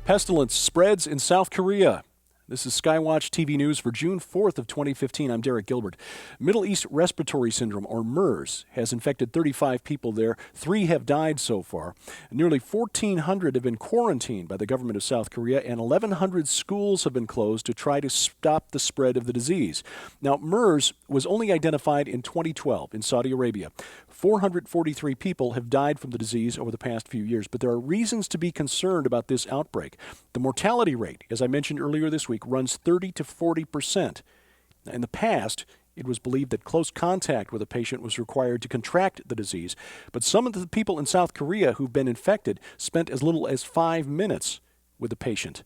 Pestilence spreads in South Korea. This is Skywatch TV News for June 4th of 2015. I'm Derek Gilbert. Middle East Respiratory Syndrome, or MERS, has infected 35 people there. 3 have died so far. Nearly 1,400 have been quarantined by the government of South Korea, and 1,100 schools have been closed to try to stop the spread of the disease. Now, MERS was only identified in 2012 in Saudi Arabia. 443 people have died from the disease over the past few years, but there are reasons to be concerned about this outbreak. The mortality rate, as I mentioned earlier this week, runs 30 to 40%. In the past, it was believed that close contact with a patient was required to contract the disease, but some of the people in South Korea who've been infected spent as little as 5 minutes with the patient,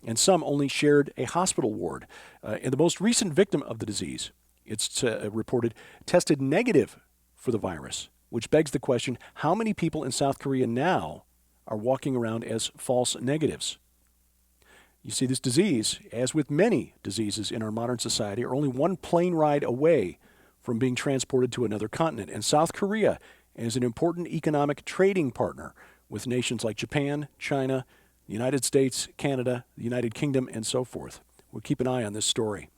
and some only shared a hospital ward. And the most recent victim of the disease, it's reported, tested negative for the virus, which begs the question, how many people in South Korea now are walking around as false negatives? You see, this disease, as with many diseases in our modern society, are only one plane ride away from being transported to another continent. And South Korea is an important economic trading partner with nations like Japan, China, the United States, Canada, the United Kingdom, and so forth. We'll keep an eye on this story.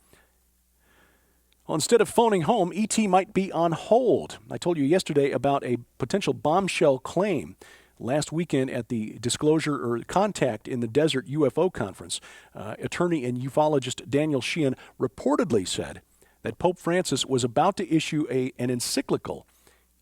Well, instead of phoning home, ET might be on hold. I told you yesterday about a potential bombshell claim last weekend at the Disclosure or Contact in the Desert UFO conference. Attorney and ufologist Daniel Sheehan reportedly said that Pope Francis was about to issue an encyclical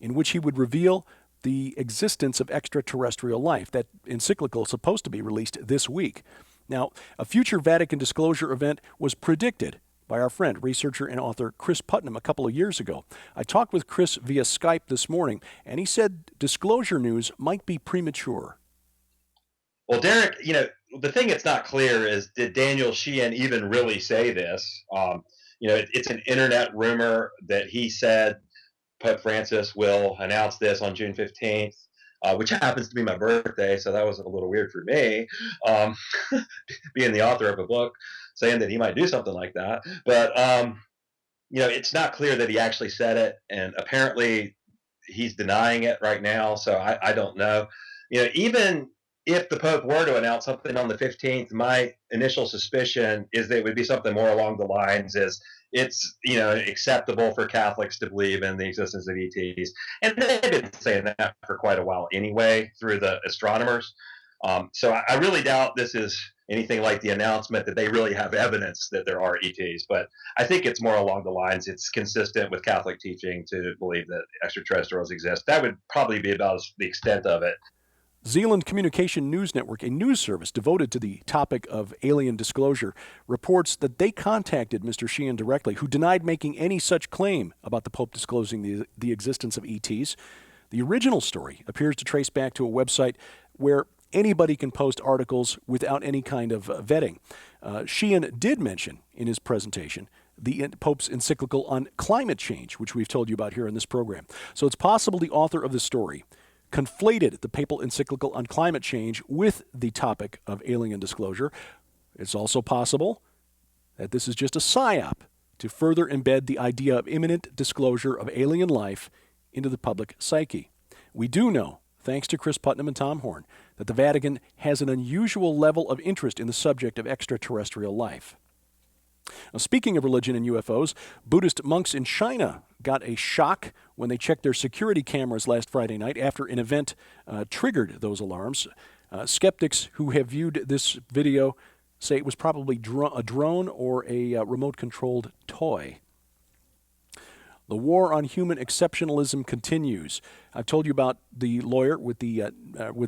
in which he would reveal the existence of extraterrestrial life. That encyclical is supposed to be released this week. Now, a future Vatican disclosure event was predicted by our friend, researcher and author Chris Putnam a couple of years ago. I talked with Chris via Skype this morning, and he said disclosure news might be premature. Well, Derek, the thing that's not clear is, did Daniel Sheehan even really say this? It's an internet rumor that he said Pope Francis will announce this on June 15th, which happens to be my birthday, so that was a little weird for me, being the author of a book, saying that he might do something like that. But, it's not clear that he actually said it, and apparently he's denying it right now, so I don't know. Even if the Pope were to announce something on the 15th, my initial suspicion is that it would be something more along the lines as it's, acceptable for Catholics to believe in the existence of ETs. And they've been saying that for quite a while anyway through the astronomers. So I really doubt this is anything like the announcement that they really have evidence that there are ETs. But I think it's more along the lines, it's consistent with Catholic teaching to believe that extraterrestrials exist. That would probably be about the extent of it. Zealand Communication News Network, a news service devoted to the topic of alien disclosure, reports that they contacted Mr. Sheehan directly, who denied making any such claim about the Pope disclosing the existence of ETs. The original story appears to trace back to a website where anybody can post articles without any kind of vetting. Sheehan did mention in his presentation the Pope's encyclical on climate change, which we've told you about here in this program. So it's possible the author of the story conflated the papal encyclical on climate change with the topic of alien disclosure. It's also possible that this is just a psyop to further embed the idea of imminent disclosure of alien life into the public psyche. We do know, thanks to Chris Putnam and Tom Horn, that the Vatican has an unusual level of interest in the subject of extraterrestrial life. Now, speaking of religion and UFOs, Buddhist monks in China got a shock when they checked their security cameras last Friday night after an event triggered those alarms. Skeptics who have viewed this video say it was probably a drone or a remote-controlled toy. The war on human exceptionalism continues. I've told you about the lawyer with the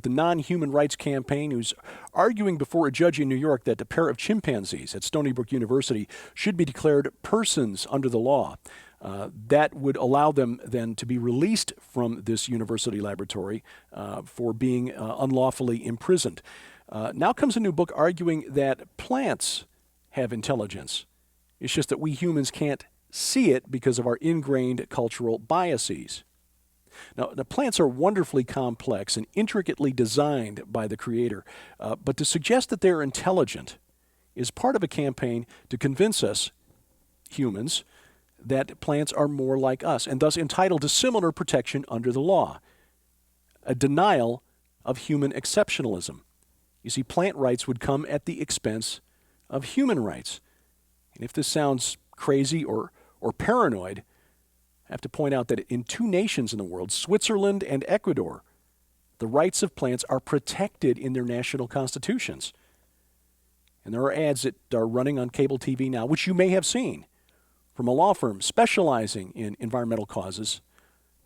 Non-Human Rights Campaign who's arguing before a judge in New York that a pair of chimpanzees at Stony Brook University should be declared persons under the law. That would allow them then to be released from this university laboratory for being unlawfully imprisoned. Now comes a new book arguing that plants have intelligence. It's just that we humans can't see it because of our ingrained cultural biases. Now, the plants are wonderfully complex and intricately designed by the Creator, but to suggest that they're intelligent is part of a campaign to convince us, humans, that plants are more like us and thus entitled to similar protection under the law. A denial of human exceptionalism. You see, plant rights would come at the expense of human rights. And if this sounds crazy or paranoid, I have to point out that in 2 nations in the world, Switzerland and Ecuador, the rights of plants are protected in their national constitutions. And there are ads that are running on cable TV now, which you may have seen, from a law firm specializing in environmental causes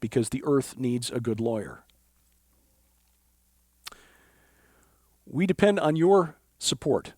because the earth needs a good lawyer. We depend on your support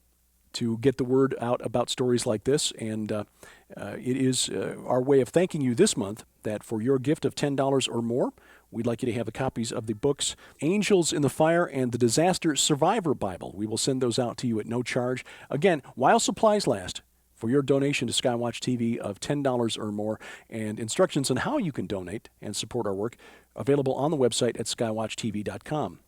to get the word out about stories like this, and it is our way of thanking you this month that for your gift of $10 or more, we'd like you to have the copies of the books Angels in the Fire and the Disaster Survivor Bible. We will send those out to you at no charge. Again, while supplies last, for your donation to Skywatch TV of $10 or more, and instructions on how you can donate and support our work available on the website at skywatchtv.com.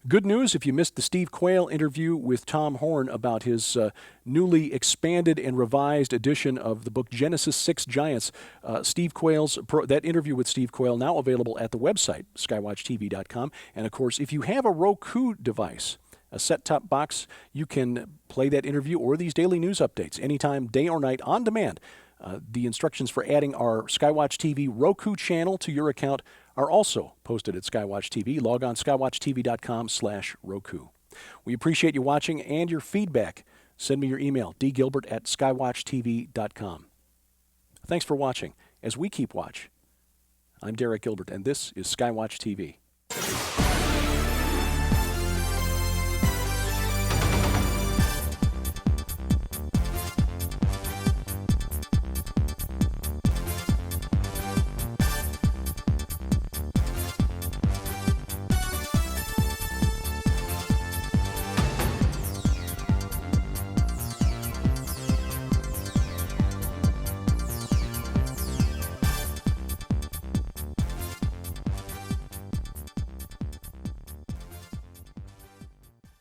Good news if you missed the Steve Quayle interview with Tom Horn about his newly expanded and revised edition of the book Genesis 6 Giants. That interview with Steve Quayle now available at the website, skywatchtv.com. And of course, if you have a Roku device, a set-top box, you can play that interview or these daily news updates anytime, day or night, on demand. The instructions for adding our Skywatch TV Roku channel to your account are also posted at Skywatch TV. Log on skywatchtv.com/Roku. We appreciate you watching and your feedback. Send me your email, dgilbert@skywatchtv.com. Thanks for watching. As we keep watch, I'm Derek Gilbert, and this is Skywatch TV.